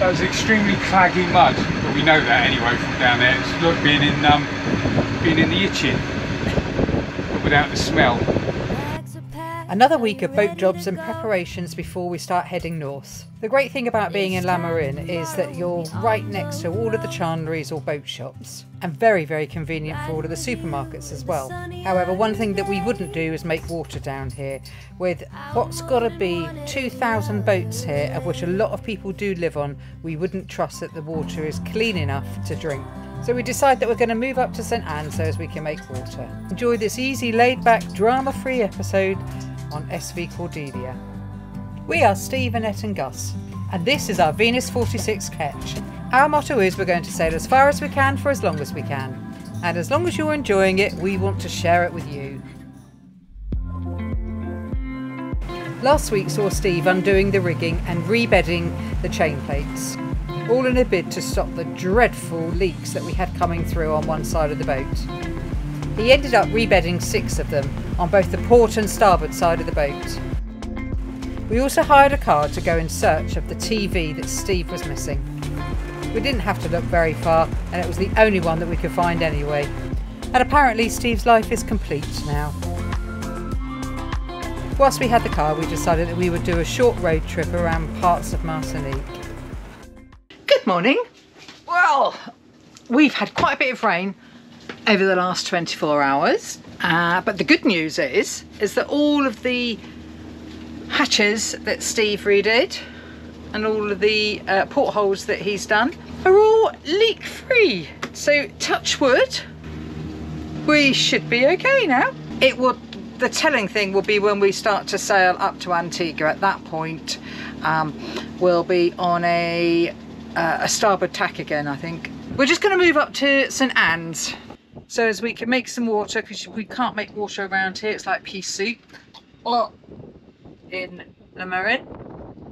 That was extremely claggy mud, but we know that anyway from down there. It's like being in the itching, but without the smell. Another week of boat jobs and preparations before we start heading north. The great thing about being in La Marine is that you're right next to all of the chandleries or boat shops, and very, very convenient for all of the supermarkets as well. However, one thing that we wouldn't do is make water down here. With what's got to be 2,000 boats here, of which a lot of people do live on, we wouldn't trust that the water is clean enough to drink. So we decide that we're going to move up to St Anne so as we can make water. Enjoy this easy, laid-back, drama-free episode on SV Cordelia. We are Steve, Annette and Gus, and this is our Venus 46 Ketch. Our motto is we're going to sail as far as we can for as long as we can. And as long as you're enjoying it, we want to share it with you. Last week saw Steve undoing the rigging and rebedding the chain plates, all in a bid to stop the dreadful leaks that we had coming through on one side of the boat. He ended up rebedding 6 of them on both the port and starboard side of the boat. We also hired a car to go in search of the TV that Steve was missing. We didn't have to look very far, and it was the only one that we could find anyway. And apparently Steve's life is complete now. Whilst we had the car, we decided that we would do a short road trip around parts of Martinique. Good morning. Well, we've had quite a bit of rain over the last 24 hours, but the good news is that all of the hatches that Steve redid and all of the portholes that he's done are all leak free. So touch wood, we should be okay now. The telling thing will be when we start to sail up to Antigua. At that point we'll be on a starboard tack again, I think. We're just going to move up to St Anne's so as we can make some water, because we can't make water around here. It's like pea soup in La Marine,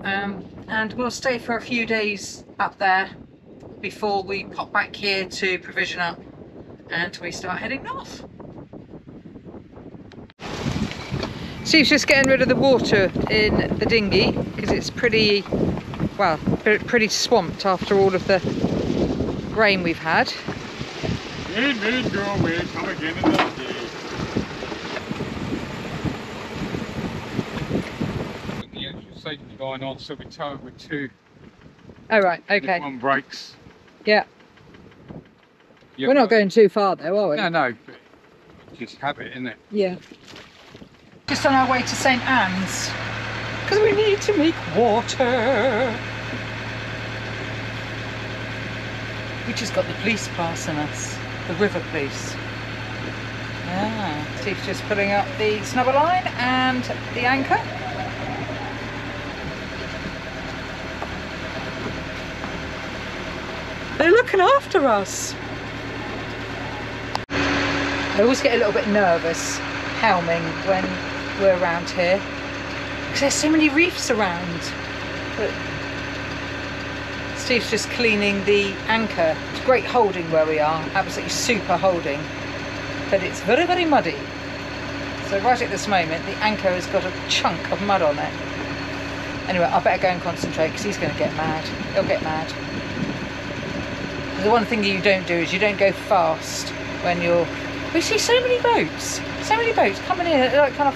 and we'll stay for a few days up there before we pop back here to provision up and we start heading north. Steve's just getting rid of the water in the dinghy because it's pretty swamped after all of the rain we've had. It may go away, come again another day. Put the extra safety line on so we tow it with 2. Oh right, okay. If one breaks. Yeah. We're not going too far though, are we? No, but just habit, isn't it? Yeah. Just on our way to St Anne's because we need to make water. We just got the police passing us, the river police. Steve's just putting up the snubber line and the anchor. They're looking after us. I always get a little bit nervous helming when we're around here because there's so many reefs around. But Steve's just cleaning the anchor. It's great holding where we are, absolutely super holding, but it's very, very muddy. So right at this moment the anchor has got a chunk of mud on it. Anyway, I better go and concentrate because he's going to get mad. He'll get mad. The one thing you don't do is you don't go fast when you're... We see so many boats coming in at like kind of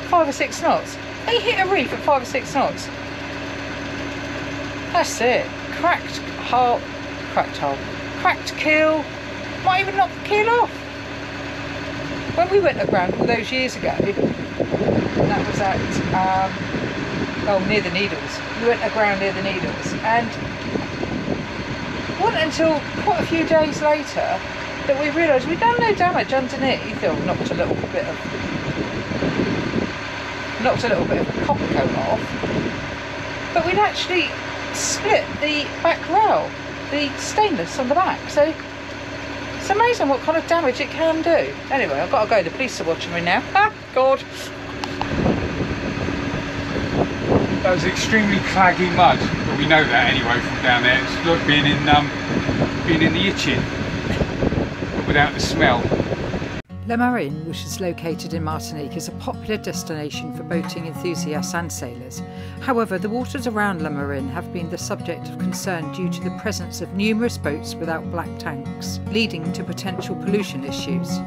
5 or 6 knots. They hit a reef at 5 or 6 knots. That's it. Cracked keel, might even knock the keel off. When we went aground all those years ago, that was at near the Needles. We went aground near the Needles, and it wasn't until quite a few days later that we realised we'd done no damage underneath, or knocked a little bit of copper coat off, but we'd actually split the back rail, the stainless on the back. So it's amazing what kind of damage it can do. Anyway, I've got to go. The police are watching me now. Ah, God. That was extremely claggy mud, but we know that anyway from down there. It's like being in the itching, but without the smell. Le Marin, which is located in Martinique, is a popular destination for boating enthusiasts and sailors. However, the waters around Le Marin have been the subject of concern due to the presence of numerous boats without black tanks, leading to potential pollution issues.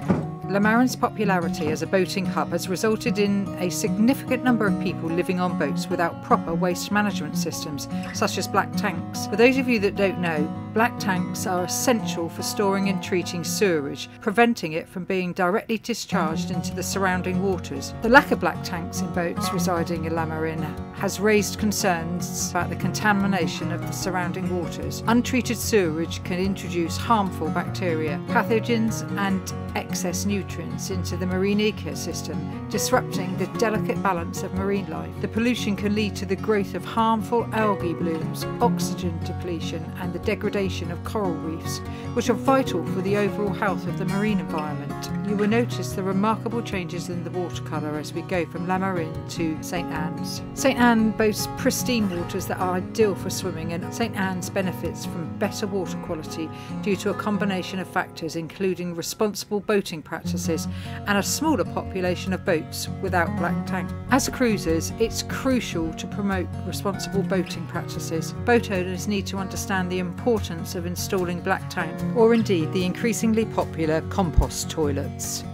Le Marin's popularity as a boating hub has resulted in a significant number of people living on boats without proper waste management systems, such as black tanks. For those of you that don't know, black tanks are essential for storing and treating sewerage, preventing it from being directly discharged into the surrounding waters. The lack of black tanks in boats residing in Le Marin has raised concerns about the contamination of the surrounding waters. Untreated sewerage can introduce harmful bacteria, pathogens and excess nutrients into the marine ecosystem, disrupting the delicate balance of marine life. The pollution can lead to the growth of harmful algae blooms, oxygen depletion and the degradation of coral reefs, which are vital for the overall health of the marine environment. You will notice the remarkable changes in the watercolour as we go from Le Marin to St Anne's. St Anne boasts pristine waters that are ideal for swimming, and St Anne's benefits from better water quality due to a combination of factors including responsible boating practices and a smaller population of boats without black tank. As cruisers, it's crucial to promote responsible boating practices. Boat owners need to understand the importance of installing black tank, or indeed the increasingly popular compost toilets.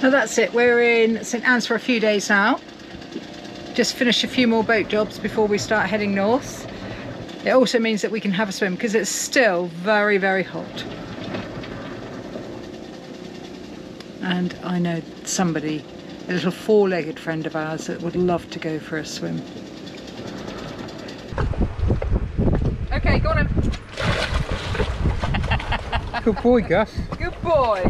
Now that's it, we're in St Anne's for a few days now. Just finished a few more boat jobs before we start heading north. It also means that we can have a swim because it's still very, very hot. And I know somebody, a little four-legged friend of ours, that would love to go for a swim. Okay, go on then. Good boy, Gus. Good boy.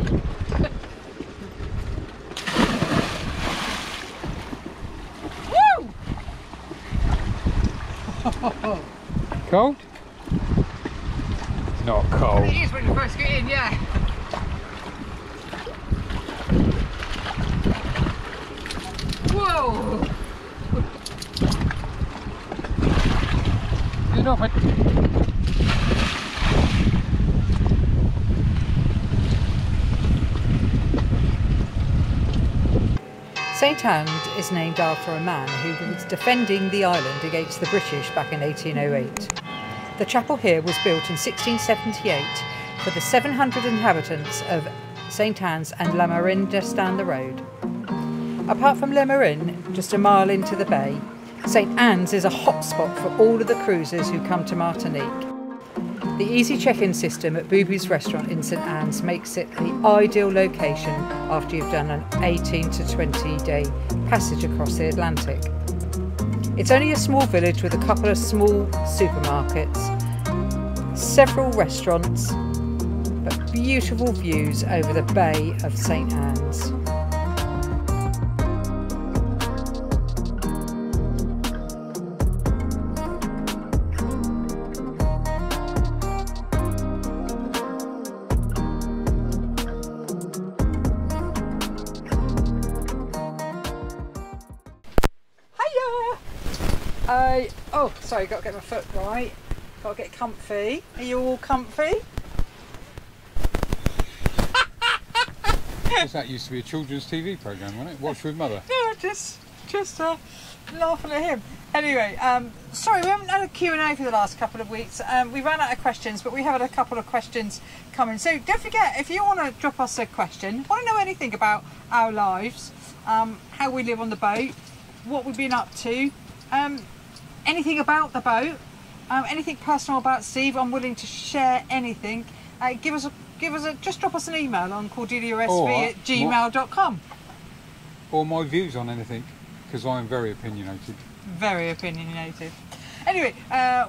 Cold? Not cold. It is when you first get in, yeah. Whoa! You're not. St Anne is named after a man who was defending the island against the British back in 1808. The chapel here was built in 1678 for the 700 inhabitants of St Anne's and Le Marin just down the road. Apart from Le Marin, just a mile into the bay, St Anne's is a hotspot for all of the cruisers who come to Martinique. The easy check-in system at Booby's restaurant in St Anne's makes it the ideal location after you've done an 18 to 20 day passage across the Atlantic. It's only a small village with a couple of small supermarkets, several restaurants, but beautiful views over the Bay of St Anne's. Oh, sorry, got to get my foot right. Got to get comfy. Are you all comfy? That used to be a children's TV programme, wasn't it? Watch with Mother. Yeah, just laughing at him. Anyway, sorry, we haven't had a Q&A for the last couple of weeks. We ran out of questions, but we have had a couple of questions coming. So don't forget, if you want to drop us a question, want to know anything about our lives, how we live on the boat, what we've been up to, anything about the boat, anything personal about Steve, I'm willing to share anything. Just drop us an email on cordeliasv@gmail.com. Or my views on anything, because I'm very opinionated. Very opinionated. Anyway,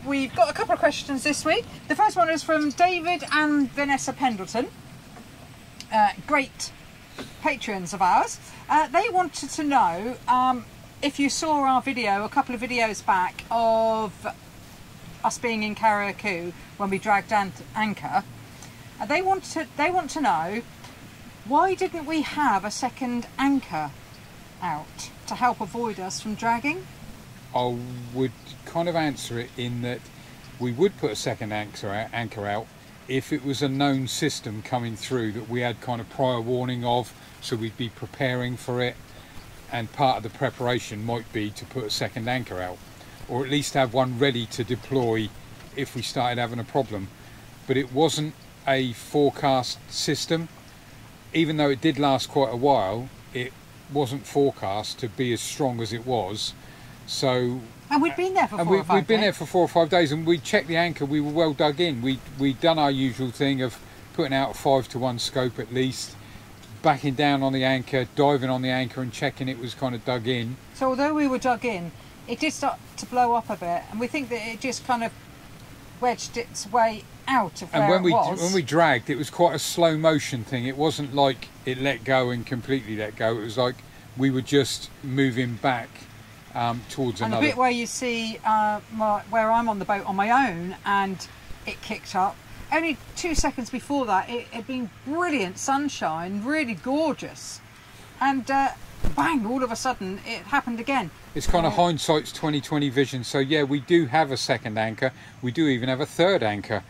we've got a couple of questions this week. The first one is from David and Vanessa Pendleton, great patrons of ours. They wanted to know if you saw our video a couple of videos back of us being in Carriacou when we dragged anchor. They want to know, why didn't we have a second anchor out? to help avoid us from dragging? I would kind of answer it in that we would put a second anchor out if it was a known system coming through that we had kind of prior warning of, so we'd be preparing for it, and part of the preparation might be to put a second anchor out, or at least have one ready to deploy if we started having a problem. But it wasn't a forecast system. Even though it did last quite a while, it wasn't forecast to be as strong as it was. So, and we'd been there for 4 or 5 days. We'd been there for 4 or 5 days, and we checked the anchor. We were well dug in. We'd done our usual thing of putting out a 5-to-1 scope at least, backing down on the anchor, diving on the anchor and checking it was kind of dug in. So although we were dug in, it did start to blow up a bit, and we think that it just kind of wedged its way out of where and it was. when we dragged, it was quite a slow motion thing. It wasn't like it let go and completely let go. It was like we were just moving back towards and another. The bit where you see where I'm on the boat on my own and it kicked up, only 2 seconds before that it had been brilliant sunshine, really gorgeous, and bang, all of a sudden it happened again. It's kind of hindsight's 20/20 vision. So yeah, we do have a second anchor. We do even have a third anchor.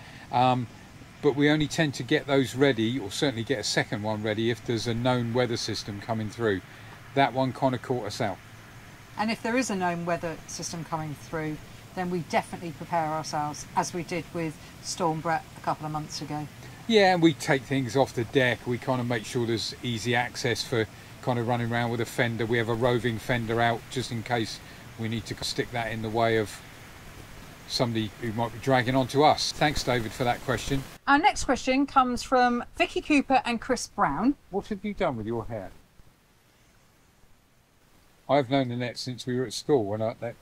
But we only tend to get those ready, or certainly get a second one ready, if there's a known weather system coming through. That one kind of caught us out. And if there is a known weather system coming through, then we definitely prepare ourselves, as we did with Storm Brett a couple of months ago. Yeah, and we take things off the deck. We kind of make sure there's easy access for kind of running around with a fender. We have a roving fender out just in case we need to stick that in the way of somebody who might be dragging onto us. Thanks, David, for that question. Our next question comes from Vicky Cooper and Chris Brown. What have you done with your hair? I've known Annette since we were at school, and that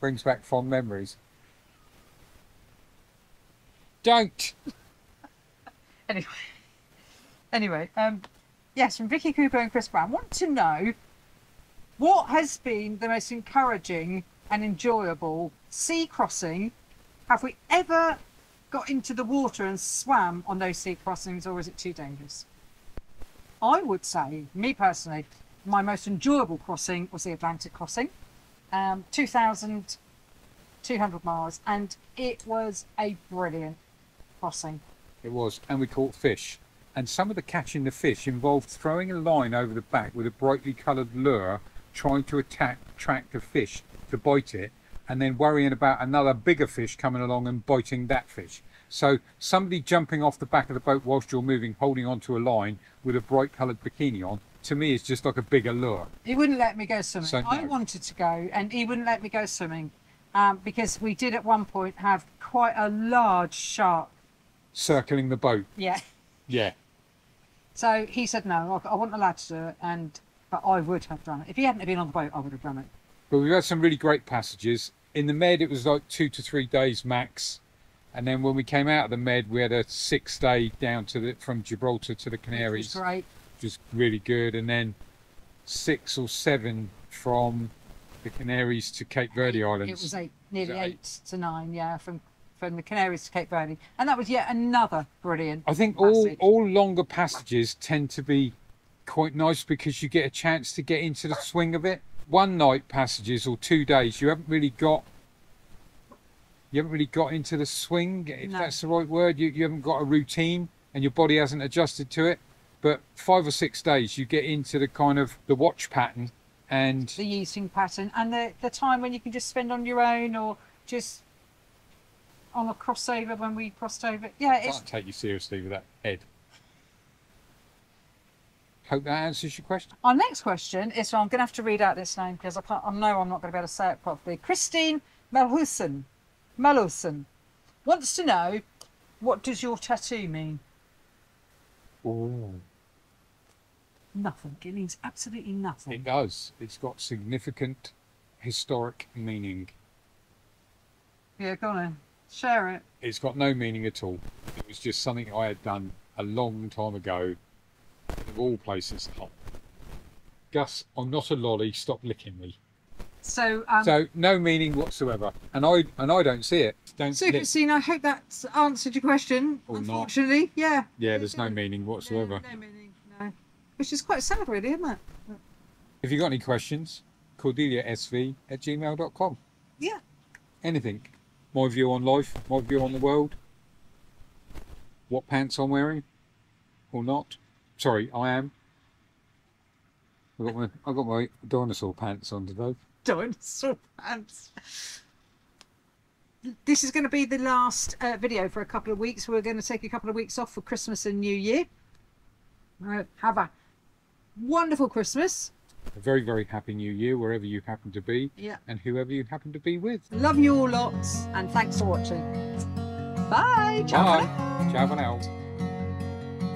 brings back fond memories. Don't! Anyway, yes, from Vicky Cooper and Chris Brown. Want to know what has been the most encouraging and enjoyable sea crossing? Have we ever got into the water and swam on those sea crossings, or is it too dangerous? I would say, me personally, my most enjoyable crossing was the Atlantic crossing, 2,200 miles, and it was a brilliant crossing. It was, and we caught fish. And some of the catching the fish involved throwing a line over the back with a brightly coloured lure, trying to attract the fish to bite it, and then worrying about another bigger fish coming along and biting that fish. So somebody jumping off the back of the boat whilst you're moving, holding onto a line with a bright coloured bikini on, to me is just like a bigger lure. He wouldn't let me go swimming. So, no. I wanted to go, and he wouldn't let me go swimming because we did at one point have quite a large shark Circling the boat. Yeah. Yeah. So he said no, I wasn't allowed to do it, but I would have done it. If he hadn't been on the boat, I would have done it. But we've had some really great passages. In the Med, it was like 2 to 3 days max. And then when we came out of the Med, we had a 6-day down to from Gibraltar to the Canaries. Which was great. Which was really good. And then 6 or 7 from the Canaries to Cape Verde Islands. It was nearly 8 to 9, yeah, from the Canaries to Cape Verde. And that was yet another brilliant I think passage. all longer passages tend to be quite nice because you get a chance to get into the swing of it. One night passages or 2 days, you haven't really got into the swing, if that's the right word. You haven't got a routine and your body hasn't adjusted to it. But 5 or 6 days, you get into the kind of the watch pattern and the eating pattern, and the time when you can just spend on your own or just on a crossover when we crossed over. Yeah, I can't take you seriously with that head. Hope that answers your question. Our next question is, I'm going to have to read out this name because I know I'm not going to be able to say it properly. Christine Malhusen wants to know, what does your tattoo mean? Oh. Nothing. It means absolutely nothing. It does. It's got significant historic meaning. Yeah, go on then. Share it. It's got no meaning at all. It was just something I had done a long time ago. Of all places. Oh. Gus, I'm not a lolly. Stop licking me. So no meaning whatsoever, and I don't see it. So Christine, I hope that's answered your question. Or unfortunately, not. Yeah. Yeah, there's no meaning whatsoever. No meaning, no. Which is quite sad, really, isn't it? If you got any questions, cordeliasv@gmail.com. Yeah. Anything. My view on life, my view on the world, what pants I'm wearing or not. Sorry, I am. I got my dinosaur pants on today. Dinosaur pants. This is going to be the last video for a couple of weeks. We're going to take a couple of weeks off for Christmas and New Year. Have a wonderful Christmas. A very, very happy New Year wherever you happen to be, and whoever you happen to be with. Love you all lots, and thanks for watching. Bye. Ciao. Bye. Ciao for now.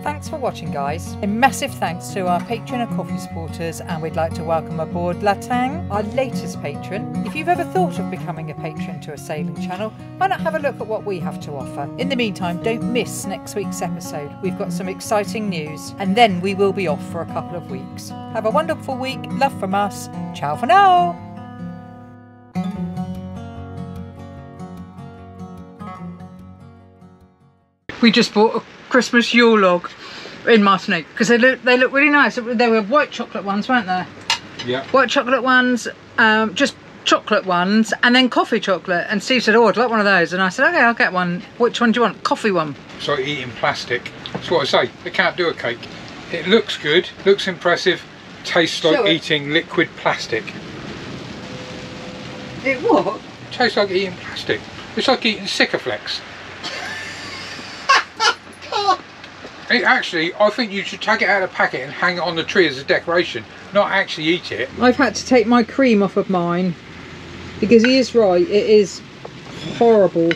Thanks for watching, guys. A massive thanks to our Patreon and Coffee supporters, and we'd like to welcome aboard Latang, our latest patron. If you've ever thought of becoming a patron to a sailing channel, why not have a look at what we have to offer? In the meantime, don't miss next week's episode. We've got some exciting news, and then we will be off for a couple of weeks. Have a wonderful week. Love from us. Ciao for now. We just bought a Christmas Yule log in Martinique because they look really nice. They were white chocolate ones, weren't they? Yeah. White chocolate ones, just chocolate ones, and then coffee chocolate. And Steve said, "Oh, I'd like one of those." And I said, "Okay, I'll get one. Which one do you want?" Coffee one. So eating plastic. That's what I say. They can't do a cake. It looks good, looks impressive, tastes like eating liquid plastic. It what? Tastes like eating plastic. It's like eating Sikaflex. Actually, I think you should take it out of the packet and hang it on the tree as a decoration, not actually eat it. I've had to take my cream off of mine because he is right. It is horrible.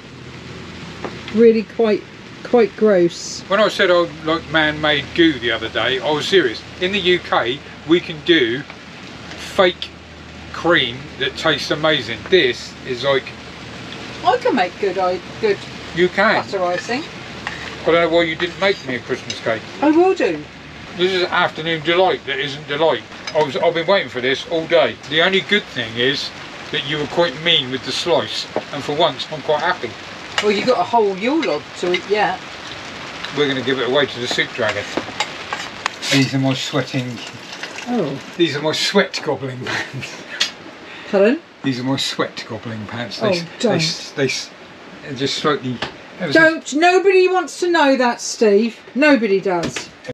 Really quite gross. When I said I like man-made goo the other day, I was serious. In the UK, we can do fake cream that tastes amazing. This is like... I can make good You can. butter icing. I don't know why you didn't make me a Christmas cake. I will do. This is afternoon delight that isn't delight. I've been waiting for this all day. The only good thing is that you were quite mean with the slice, and for once I'm quite happy. Well, you got a whole Yule log to eat yet. We're going to give it away to the soup dragon. These are my sweating... Oh. These are my sweat gobbling pants. Pardon? These are my sweat gobbling pants. They're just slightly... Don't. Nobody wants to know that, Steve. Nobody does.